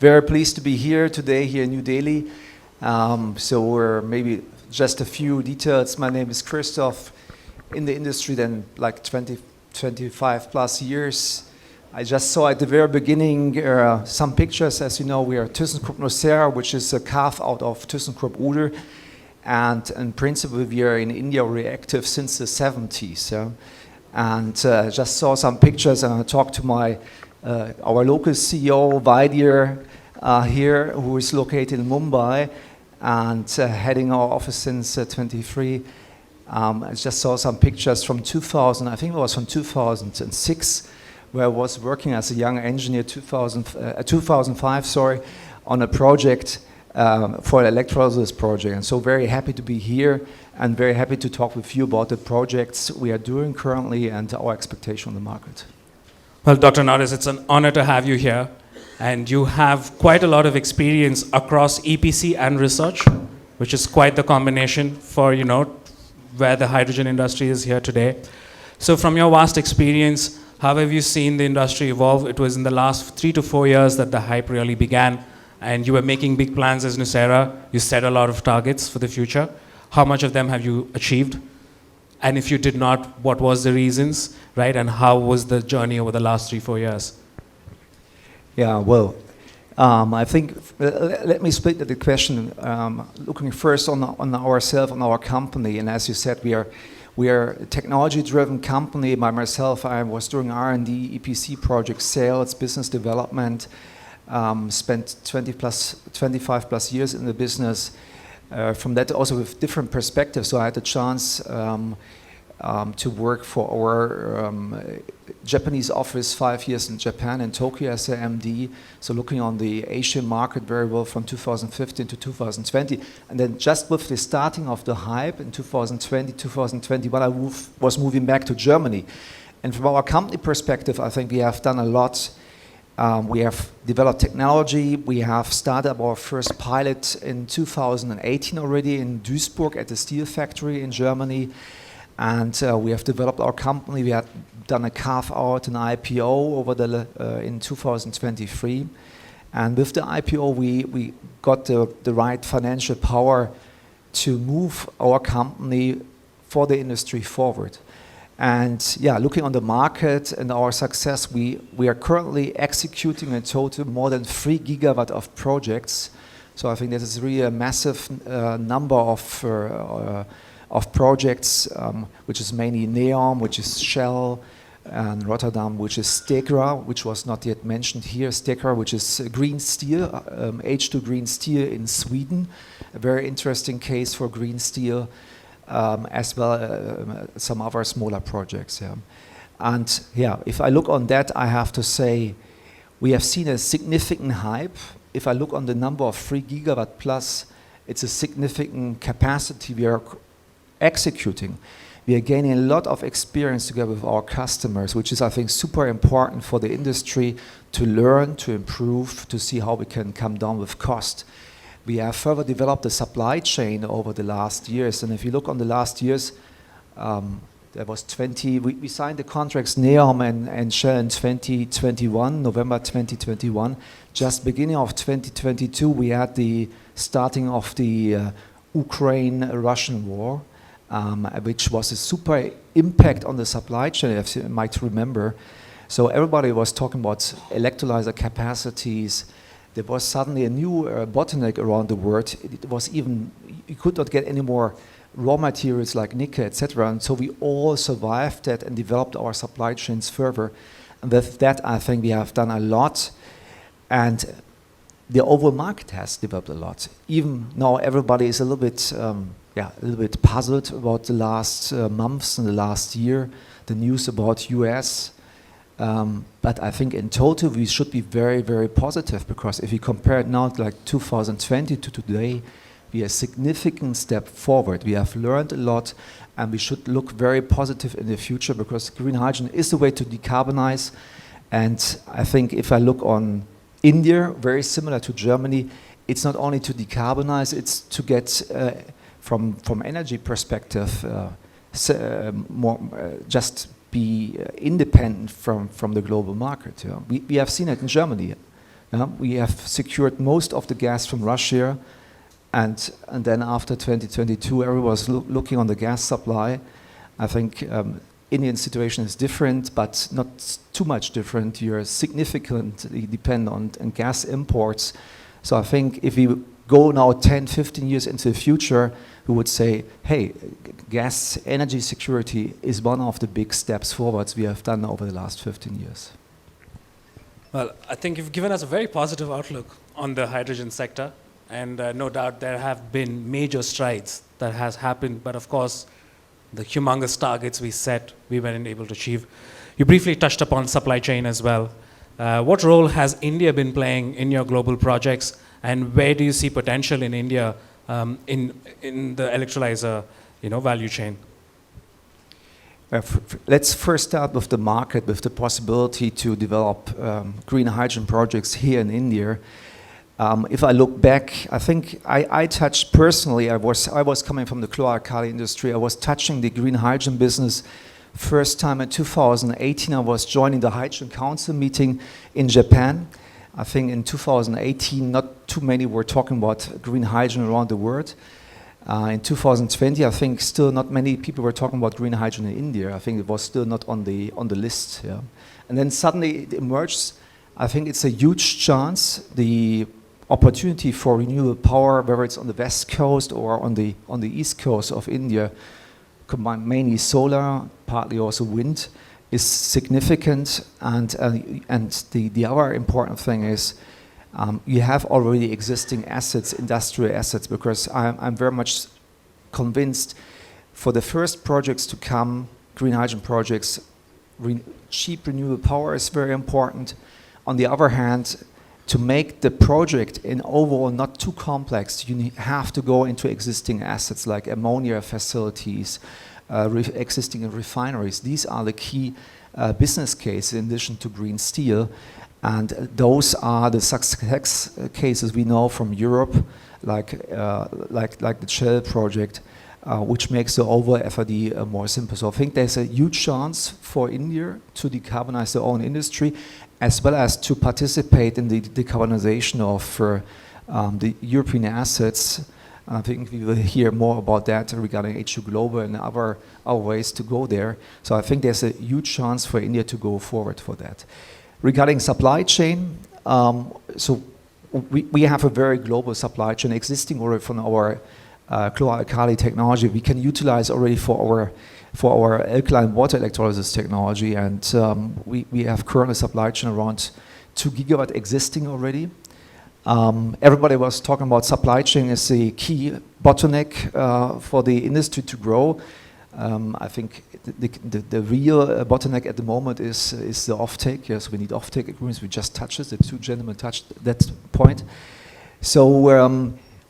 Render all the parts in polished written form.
Very pleased to be here today, here in New Delhi. So we're maybe just a few details. My name is Christoph. In the industry then like 25 plus years. I just saw at the very beginning some pictures. As you know, we are thyssenkrupp Nucera, which is a carve out of thyssenkrupp Uhde. And in principle, we are in India reactive since the 70s. Yeah? And just saw some pictures, and I talked to our local CEO, Vaidir, here, who is located in Mumbai and heading our office since 23. I just saw some pictures from 2000, I think it was from 2006, where I was working as a young engineer, 2005, sorry, on a project for an Electrolyser project. And so very happy to be here and very happy to talk with you about the projects we are doing currently and our expectation on the market. Well, Dr. Noeres, it's an honor to have you here. And you have quite a lot of experience across EPC and research, which is quite the combination for, where the hydrogen industry is here today. So from your vast experience, how have you seen the industry evolve? It was in the last 3 to 4 years that the hype really began, and you were making big plans as Nucera. You set a lot of targets for the future. How much of them have you achieved? And if you did not, what was the reasons, right? And how was the journey over the last 3-4 years? Yeah, well, I think, let me split the question, looking first on ourselves, on our company. And as you said, we are a technology-driven company. By myself, I was doing R&D, EPC projects, sales, business development, spent 25 plus years in the business. From that also with different perspectives. So I had the chance to work for our Japanese office 5 years in Japan and Tokyo as an MD. So looking on the Asian market very well from 2015 to 2020. And then just with the starting of the hype in 2020, 2021, I was moving back to Germany. And from our company perspective, I think we have done a lot. We have developed technology. We have started our first pilot in 2018 already in Duisburg at the steel factory in Germany. And we have developed our company. We had done a carve-out, an IPO in 2023. And with the IPO, we got the right financial power to move our company for the industry forward. And yeah, looking on the market and our success, we are currently executing a total more than 3 gigawatt of projects. So I think this is really a massive number of projects, which is mainly NEOM, which is Shell, and Rotterdam, which is Stegra, which was not yet mentioned here. Stegra, which is green steel, H2 green steel in Sweden, a very interesting case for green steel. As well some other smaller projects. Yeah. And yeah, if I look on that, I have to say we have seen a significant hype. If I look on the number of 3 gigawatt plus, it's a significant capacity we are executing. We are gaining a lot of experience together with our customers, which is, I think, super important for the industry to learn, to improve, to see how we can come down with cost. We have further developed the supply chain over the last years. And if you look on the last years, there was we signed the contracts NEOM and Shell in 2021, November 2021. Just beginning of 2022, we had the starting of the Ukraine-Russian war, which was a super impact on the supply chain, if you might remember. So everybody was talking about electrolyzer capacities. There was suddenly a new bottleneck around the world. It was even, you could not get any more raw materials like nickel, etc. And so we all survived that and developed our supply chains further. And with that, I think we have done a lot. And the overall market has developed a lot. Even now, everybody is a little bit puzzled about the last months and the last year, the news about US. But I think in total we should be very, very positive, because if you compare it now to like 2020 to today, we are a significant step forward. We have learned a lot, and we should look very positive in the future, because green hydrogen is the way to decarbonize. And I think if I look on India, very similar to Germany, it's not only to decarbonize, it's to get from energy perspective just be independent from the global market. Yeah. We have seen it in Germany. We have secured most of the gas from Russia, and then after 2022, everyone was looking on the gas supply. I think Indian situation is different, but not too much different. You're significantly dependent on gas imports. So I think if we go now 10, 15 years into the future, we would say, hey, gas energy security is one of the big steps forwards we have done over the last 15 years. Well, I think you've given us a very positive outlook on the hydrogen sector, and no doubt there have been major strides that has happened, but of course, the humongous targets we set, we weren't able to achieve. You briefly touched upon supply chain as well. What role has India been playing in your global projects, and where do you see potential in India in the electrolyzer, value chain? Let's first start with the market, with the possibility to develop green hydrogen projects here in India. If I look back, I think I touched personally, I was coming from the chlor-alkali industry, I was touching the green hydrogen business first time in 2018. I was joining the Hydrogen Council meeting in Japan. I think in 2018, not too many were talking about green hydrogen around the world. In 2020, I think still not many people were talking about green hydrogen in India. I think it was still not on the list. Yeah. And then suddenly it emerged. I think it's a huge chance. The opportunity for renewable power, whether it's on the west coast or on the east coast of India, combined mainly solar, partly also wind, is significant. And the other important thing is you have already existing assets, industrial assets, because I'm very much convinced for the first projects to come, green hydrogen projects, cheap renewable power is very important. On the other hand, to make the project in overall not too complex, you have to go into existing assets like ammonia facilities, existing refineries. These are the key business cases in addition to green steel. And those are the success cases we know from Europe, like the Shell project, which makes the overall FID more simple. So I think there's a huge chance for India to decarbonize their own industry, as well as to participate in the decarbonization of the European assets. I think we will hear more about that regarding H2 Global and other ways to go there. So I think there's a huge chance for India to go forward for that. Regarding supply chain, so we have a very global supply chain existing already from our chlor-alkali technology. We can utilize already for our alkaline water electrolysis technology, and we have currently supply chain around 2 gigawatt existing already. Everybody was talking about supply chain as the key bottleneck for the industry to grow. I think the real bottleneck at the moment is the offtake. Yes, we need offtake agreements. We just touched it. The two gentlemen touched that point. So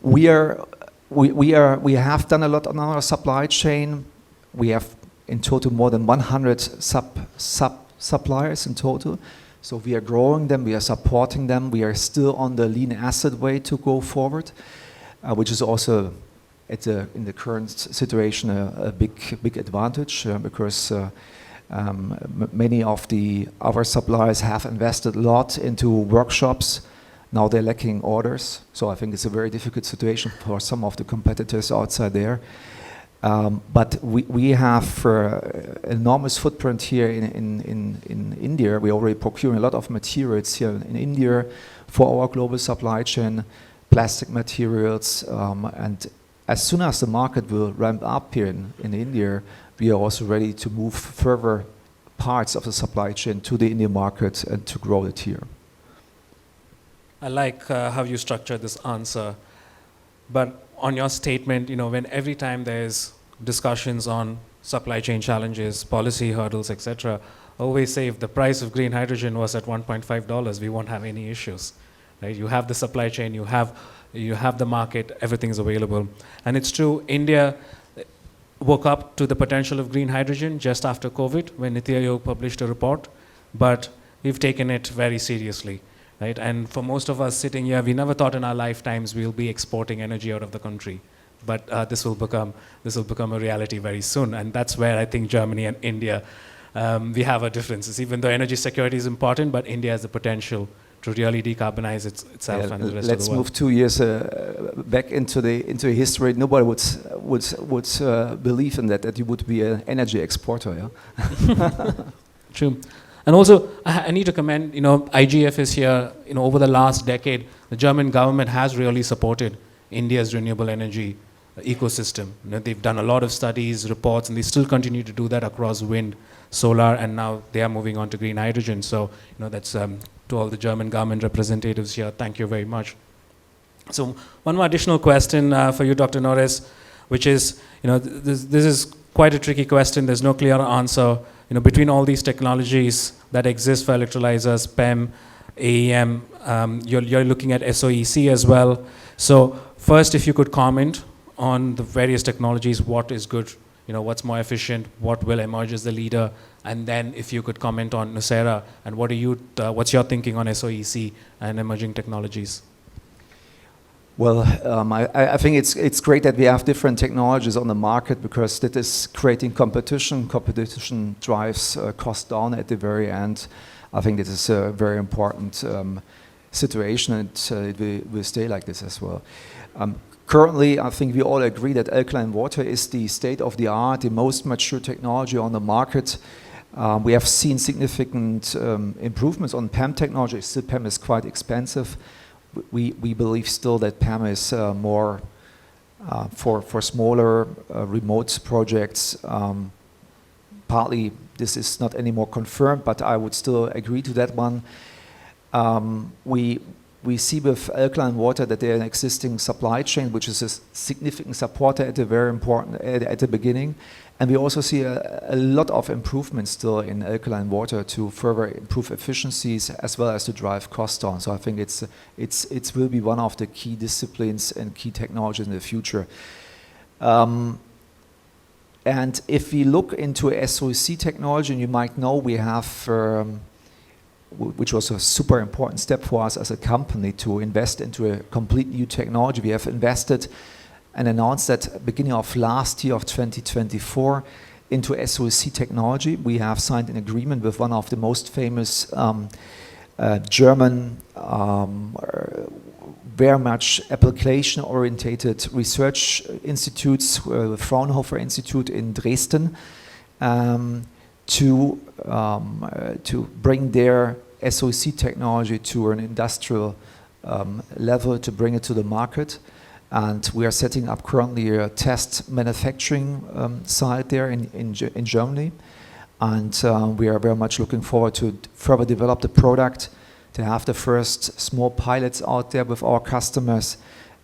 we have done a lot on our supply chain. We have in total more than 100 suppliers in total. So we are growing them. We are supporting them. We are still on the lean asset way to go forward, which is also in the current situation a big advantage because many of the other suppliers have invested a lot into workshops. Now they're lacking orders, so I think it's a very difficult situation for some of the competitors outside there. But we have enormous footprint here in India. We're already procuring a lot of materials here in India for our global supply chain, plastic materials, and as soon as the market will ramp up here in India, we are also ready to move further parts of the supply chain to the Indian market and to grow it here. I like how you structured this answer, but on your statement, when every time there's discussions on supply chain challenges, policy hurdles, etc., always say if the price of green hydrogen was at $1.5, we won't have any issues. Right? You have the supply chain, you have the market, everything is available. And it's true, India woke up to the potential of green hydrogen just after COVID when Niti Aayog published a report, but we've taken it very seriously. Right? And for most of us sitting here, we never thought in our lifetimes we'll be exporting energy out of the country. But this will become a reality very soon. And that's where I think Germany and India, we have our differences. Even though energy security is important, but India has the potential to really decarbonize itself and the rest of let's the world. move 2 years back into history. Nobody would believe in that you would be an energy exporter. Yeah. True. And also, I need to commend, IGF is here. Over the last decade, the German government has really supported India's renewable energy ecosystem. They've done a lot of studies, reports, and they still continue to do that across wind, solar, and now they are moving on to green hydrogen. So, that's to all the German government representatives here. Thank you very much. So, one more additional question for you, Dr. Noeres, which is, this is quite a tricky question. There's no clear answer. Between all these technologies that exist for electrolyzers, PEM, AEM, you're looking at SOEC as well. So first, if you could comment on the various technologies, what is good, what's more efficient, what will emerge as the leader, and then if you could comment on Nucera and what's your thinking on SOEC and emerging technologies? Well, I think it's great that we have different technologies on the market because that is creating competition. Competition drives cost down at the very end. I think this is a very important situation, and it will stay like this as well. Currently, I think we all agree that alkaline water is the state of the art, the most mature technology on the market. We have seen significant improvements on PEM technology. Still, PEM is quite expensive. We believe still that PEM is more for smaller remote projects. Partly this is not anymore confirmed, but I would still agree to that one. We see with alkaline water that there is an existing supply chain, which is a significant supporter at the very important at the beginning, and we also see a lot of improvements still in alkaline water to further improve efficiencies as well as to drive costs down. So I think it will be one of the key disciplines and key technologies in the future. And if we look into SOEC technology, and you might know we have, which was a super important step for us as a company to invest into a complete new technology. We have invested and announced that beginning of last year of 2024 into SOEC technology. We have signed an agreement with one of the most famous German, very much application-orientated research institutes, Fraunhofer Institute in Dresden, to bring their SOEC technology to an industrial level, to bring it to the market. And we are setting up currently a test manufacturing site there in Germany. And we are very much looking forward to further develop the product, to have the first small pilots out there with our customers,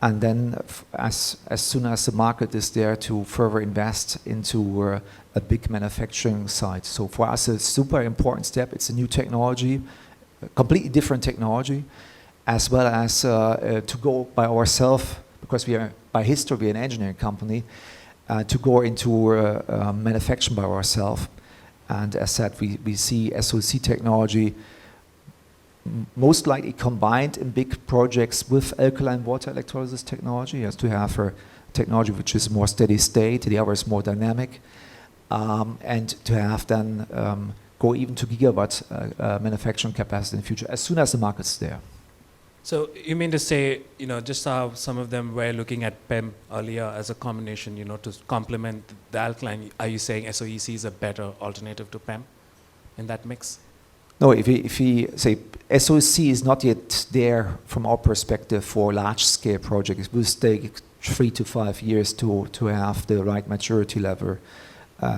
and then as soon as the market is there, to further invest into a big manufacturing site. So for us, a super important step. It's a new technology, a completely different technology, as well as to go by ourselves, because we are by history an engineering company, to go into manufacturing by ourselves. And as said, we see SOEC technology most likely combined in big projects with alkaline water electrolysis technology, as to have a technology which is more steady state, the other is more dynamic, and to have then go even to gigawatt manufacturing capacity in the future, as soon as the market's there. So you mean to say, just how some of them were looking at PEM earlier as a combination, to complement the alkaline, are you saying SOEC is a better alternative to PEM in that mix? No, if we say SOEC is not yet there from our perspective for large-scale projects. It will take 3 to 5 years to have the right maturity level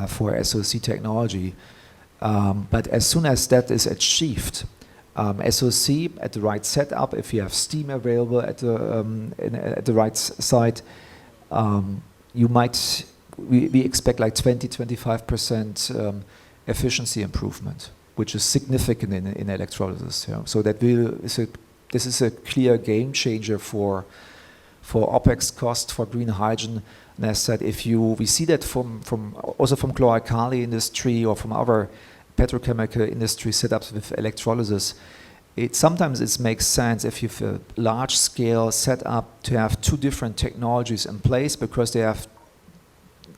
for SOEC technology. But as soon as that is achieved, SOEC at the right setup, if you have steam available at the right site, we expect like 20-25% efficiency improvement, which is significant in electrolysis. So this is a clear game changer for OPEX cost for green hydrogen. And as said, we see that also from chlor-alkali industry or from other petrochemical industry setups with electrolysis, sometimes it makes sense if you have a large scale setup to have two different technologies in place, because there are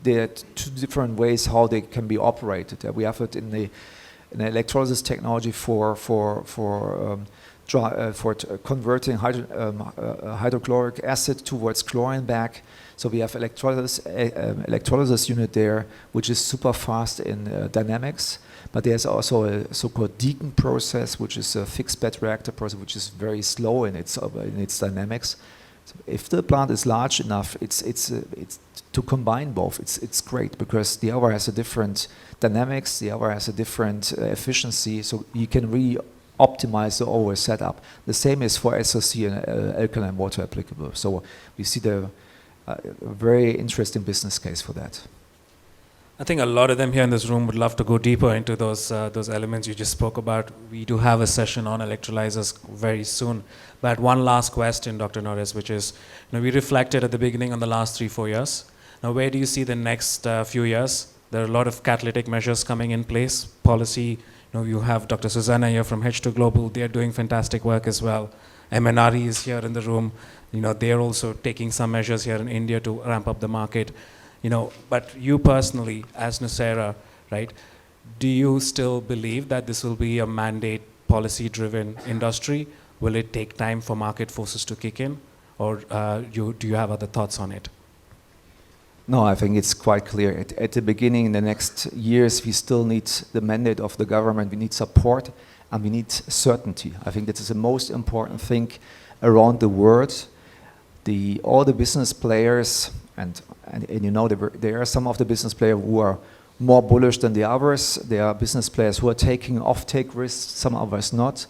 two different ways how they can be operated. We have it in the electrolysis technology for converting hydrochloric acid towards chlorine back. So we have electrolysis unit there, which is super fast in dynamics. But there's also a so-called Deacon process, which is a fixed bed reactor process, which is very slow in its dynamics. So if the plant is large enough, it's to combine both. It's great because the other has a different dynamics, the other has a different efficiency, so you can really optimize the overall setup. The same is for SOC and alkaline water applicable. So we see the very interesting business case for that. I think a lot of them here in this room would love to go deeper into those elements you just spoke about. We do have a session on electrolyzers very soon. But one last question, Dr. Noeres, which is, we reflected at the beginning on the last 3-4 years. Now, where do you see the next few years? There are a lot of catalytic measures coming in place, policy. You have Dr. Susanna here from H2 Global. They're doing fantastic work as well. MNRE is here in the room. They're also taking some measures here in India to ramp up the market. But you personally, as Nucera, right, do you still believe that this will be a mandate policy-driven industry? Will it take time for market forces to kick in? Or do you have other thoughts on it? No, I think it's quite clear. At the beginning, in the next years, we still need the mandate of the government. We need support and we need certainty. I think that is the most important thing around the world. All the business players, and there are some of the business players who are more bullish than the others. There are business players who are taking off-take risks, some others not.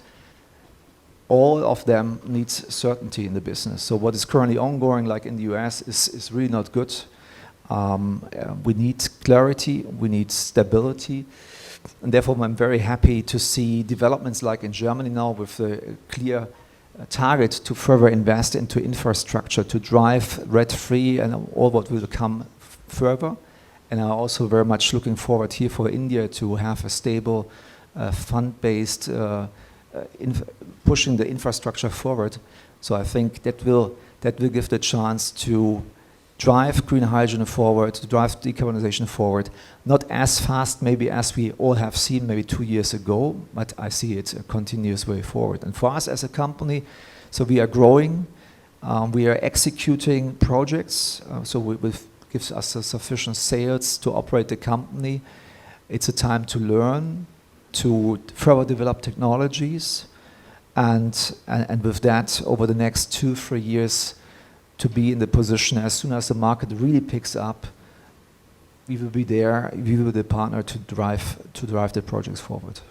All of them need certainty in the business. So what is currently ongoing, like in the US, is really not good. We need clarity, we need stability, and therefore I'm very happy to see developments like in Germany now with a clear target to further invest into infrastructure to drive red-free and all what will come further. And I'm also very much looking forward here for India to have a stable fund-based pushing the infrastructure forward. So I think that will give the chance to drive green hydrogen forward, to drive decarbonization forward, not as fast maybe as we all have seen maybe 2 years ago, but I see it a continuous way forward. And for us as a company, so we are growing, we are executing projects, so it gives us sufficient sales to operate the company. It's a time to learn, to further develop technologies, and with that, over the next 2-3 years, to be in the position as soon as the market really picks up, we will be there, we will be the partner to drive the projects forward.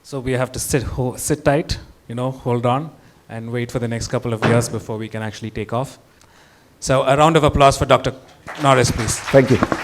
So we have to sit tight, hold on, and wait for the next couple of years before we can actually take off. So a round of applause for Dr. Noeres, please. Thank you.